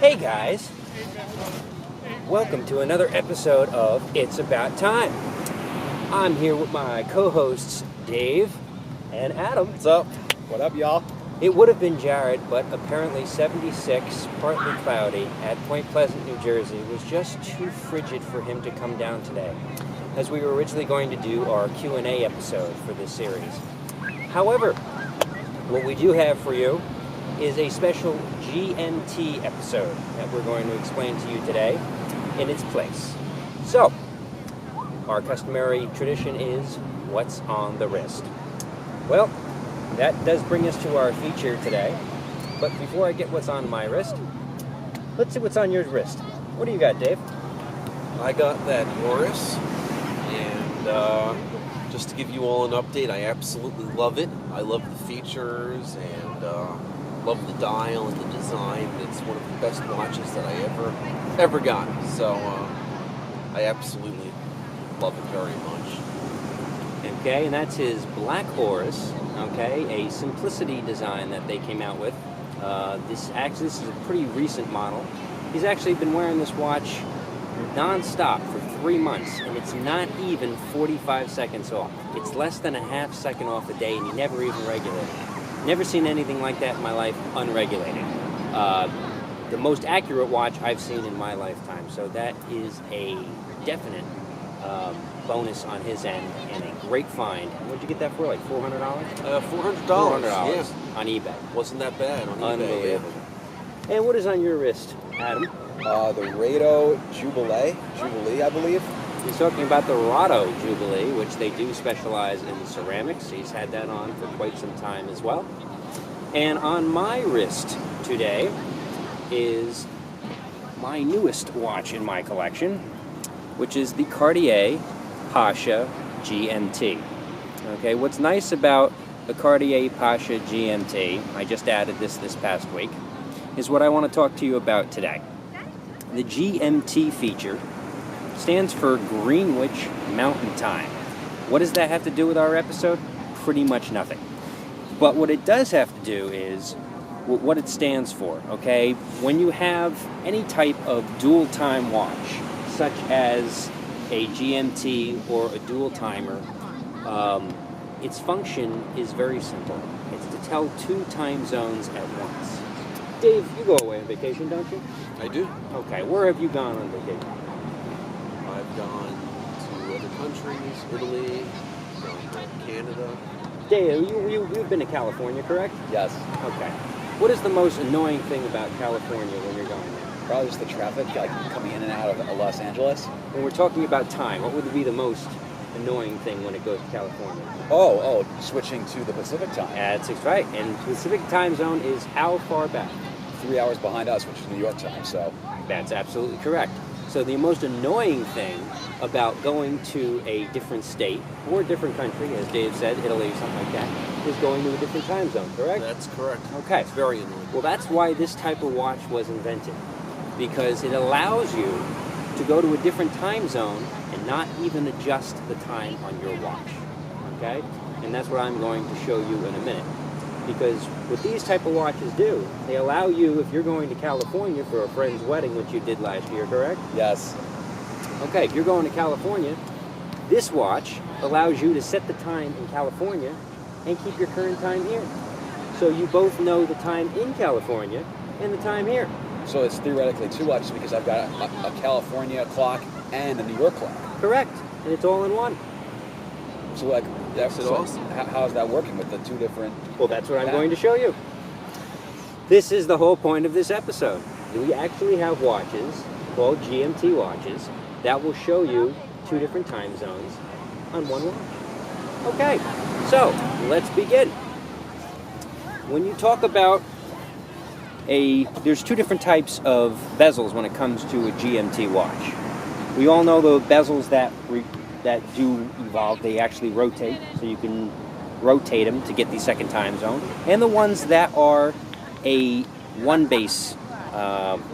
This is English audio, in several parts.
Hey guys, welcome to another episode of It's About Time. I'm here with my co-hosts Dave and Adam. What's up? What up, y'all? It would have been Jared, but apparently 76, partly cloudy, at Point Pleasant, New Jersey was just too frigid for him to come down today, as we were originally going to do our Q&A episode for this series. However, what we do have for you is a special GMT episode that we're going to explain to you today in its place. So, our customary tradition is what's on the wrist. Well, that does bring us to our feature today. But before I get what's on my wrist, let's see what's on your wrist. What do you got, Dave? I got that Oris, and just to give you all an update, I absolutely love it. I love the features and love the dial and the design. It's one of the best watches that I ever got. So I absolutely love it very much. Okay, and that's his Black Oris. Okay, a simplicity design that they came out with. This is a pretty recent model. He's actually been wearing this watch non-stop for 3 months, and it's not even 45 seconds off. It's less than a half second off a day, and he never even regulated. Never seen anything like that in my life, unregulated. The most accurate watch I've seen in my lifetime, so that is a definite bonus on his end, and a great find. What'd you get that for, like $400? $400, yeah. On eBay. Wasn't that bad on eBay. Unbelievable. And what is on your wrist, Adam? The Rado Jubilee, I believe. He's talking about the Rado Jubilee, which they do specialize in ceramics. He's had that on for quite some time as well. And on my wrist today is my newest watch in my collection, which is the Cartier Pasha GMT. Okay, what's nice about the Cartier Pasha GMT, I just added this past week, is what I want to talk to you about today. The GMT feature stands for Greenwich Mountain Time. What does that have to do with our episode? Pretty much nothing. But what it does have to do is what it stands for, okay? When you have any type of dual time watch, such as a GMT or a dual timer, its function is very simple. It's to tell 2 time zones at once. Dave, you go away on vacation, don't you? I do. Okay, where have you gone on vacation? I've gone to other countries, Italy, gone to Canada. Dave, you've been to California, correct? Yes. Okay. What is the most annoying thing about California when you're going there? Probably just the traffic, like coming in and out of Los Angeles. When we're talking about time, what would be the most annoying thing when it goes to California? Oh, switching to the Pacific time. That's right. And Pacific time zone is how far back? 3 hours behind us, which is New York time, so. That's absolutely correct. So the most annoying thing about going to a different state or a different country, as Dave said, Italy or something like that, is going to a different time zone, correct? That's correct. Okay. It's very annoying. Well, that's why this type of watch was invented, because it allows you to go to a different time zone and not even adjust the time on your watch, okay? And that's what I'm going to show you in a minute. Because what these type of watches do, they allow you, if you're going to California for a friend's wedding, which you did last year, correct? Yes. Okay, if you're going to California, this watch allows you to set the time in California and keep your current time here. So you both know the time in California and the time here. So it's theoretically 2 watches because I've got a California clock and a New York clock. Correct, and it's all in one. So like, That's awesome. How is that working with the 2 different? Well, that's what I'm going to show you. This is the whole point of this episode. We actually have watches called GMT watches that will show you 2 different time zones on one watch. Okay, so let's begin. When you talk about there's 2 different types of bezels when it comes to a GMT watch. We all know the bezels that do evolve, they actually rotate, so you can rotate them to get the second time zone, and the ones that are a one base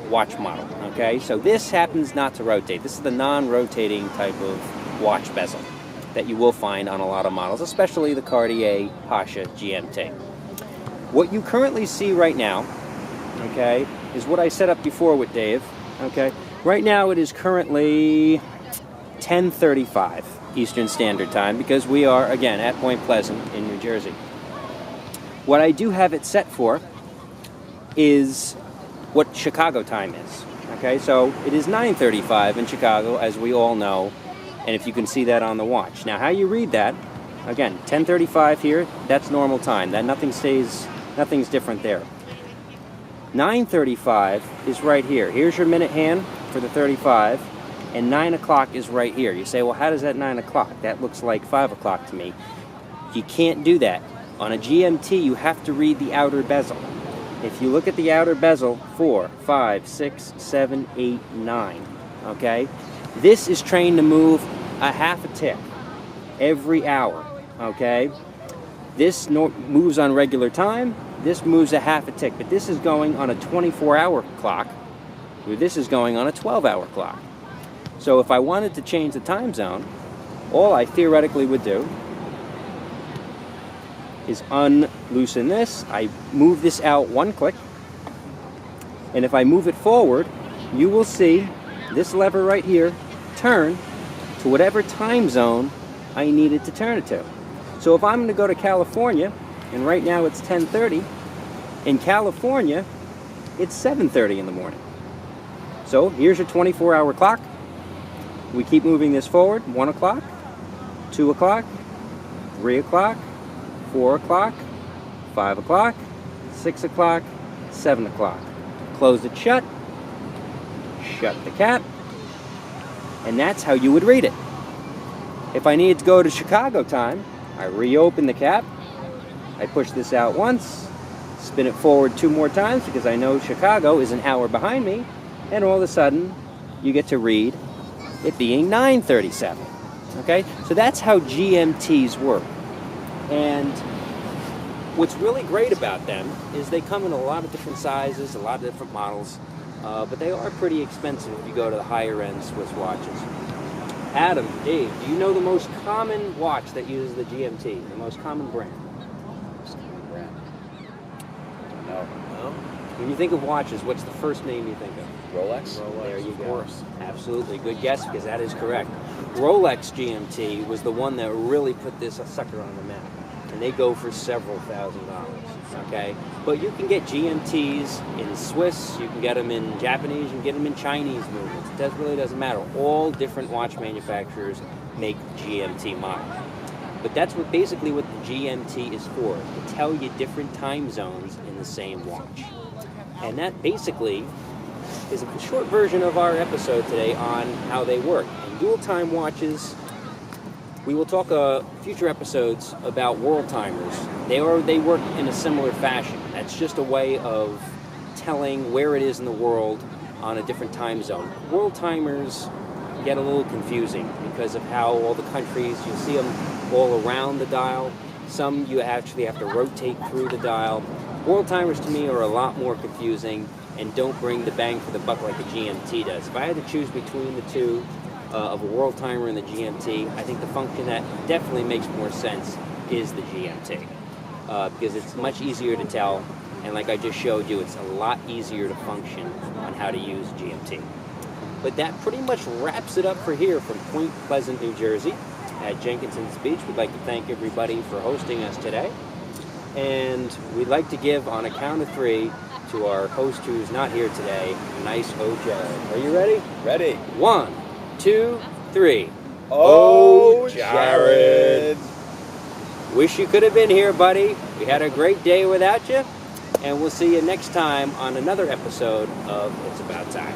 watch model, okay? So this happens not to rotate. This is the non-rotating type of watch bezel that you will find on a lot of models, especially the Cartier Pasha GMT. What you currently see right now, okay, is what I set up before with Dave. Okay, right now it is currently 10:35 Eastern Standard Time because we are again at Point Pleasant in New Jersey. What I do have it set for is what Chicago time is. Okay, so it is 9:35 in Chicago, as we all know, and if you can see that on the watch. Now, how you read that? Again, 10:35 here. That's normal time. That nothing's different there. 9:35 is right here. Here's your minute hand for the 35, and 9 o'clock is right here. You say, well, how does that 9 o'clock? That looks like 5 o'clock to me. You can't do that. On a GMT, you have to read the outer bezel. If you look at the outer bezel, 4, 5, 6, 7, 8, 9, okay? This is trained to move a half a tick every hour, okay? This moves on regular time, this moves a half a tick, but this is going on a 24-hour clock, where this is going on a 12-hour clock. So if I wanted to change the time zone, all I theoretically would do is unloosen this. I move this out one click, and if I move it forward, you will see this lever right here turn to whatever time zone I need it to turn it to. So if I'm going to go to California, and right now it's 10:30, in California it's 7:30 in the morning. So here's your 24-hour clock. We keep moving this forward. 1 o'clock, 2 o'clock, 3 o'clock, 4 o'clock, 5 o'clock, 6 o'clock, 7 o'clock. Close it shut, shut the cap, and that's how you would read it. If I needed to go to Chicago time, I reopen the cap, I push this out once, spin it forward 2 more times because I know Chicago is an hour behind me, and all of a sudden you get to read it being 9:37. Okay? So that's how GMTs work. And what's really great about them is they come in a lot of different sizes, a lot of different models, but they are pretty expensive if you go to the higher end Swiss watches. Adam, Dave, do you know the most common watch that uses the GMT, the most common brand? No. No? When you think of watches, what's the first name you think of? Rolex? There you of go. course. Absolutely. Good guess, because that is correct. Rolex GMT was the one that really put this sucker on the map. And they go for several $1,000s, okay? But you can get GMTs in Swiss, you can get them in Japanese, you can get them in Chinese movements. It really doesn't matter. All different watch manufacturers make GMT models. But that's basically what the GMT is for, to tell you different time zones in the same watch. And that basically is a short version of our episode today on how they work. In dual time watches, we will talk future episodes about world timers. They work in a similar fashion. That's just a way of telling where it is in the world on a different time zone. World timers get a little confusing because of how all the countries, you see them all around the dial. Some you actually have to rotate through the dial. World timers to me are a lot more confusing and don't bring the bang for the buck like the GMT does. If I had to choose between the two, of a world timer and the GMT, I think the function that definitely makes more sense is the GMT, because it's much easier to tell, and like I just showed you, it's a lot easier to function on how to use GMT. But that pretty much wraps it up for here from Point Pleasant, New Jersey at Jenkinson's Beach. We'd like to thank everybody for hosting us today, and we'd like to give, on a count of 3, to our host who's not here today, nice Jared. Are you ready? Ready. 1, 2, 3. Oh, Jared. Wish you could have been here, buddy. We had a great day without you, and we'll see you next time on another episode of It's About Time.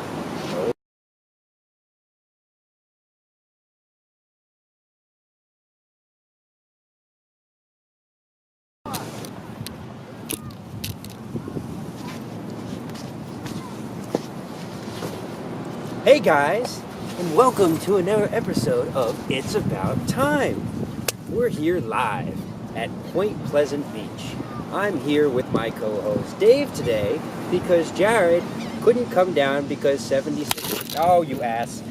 Hey guys, and welcome to another episode of It's About Time. We're here live at Point Pleasant Beach. I'm here with my co-host Dave today because Jared couldn't come down because 76. Oh, you ass.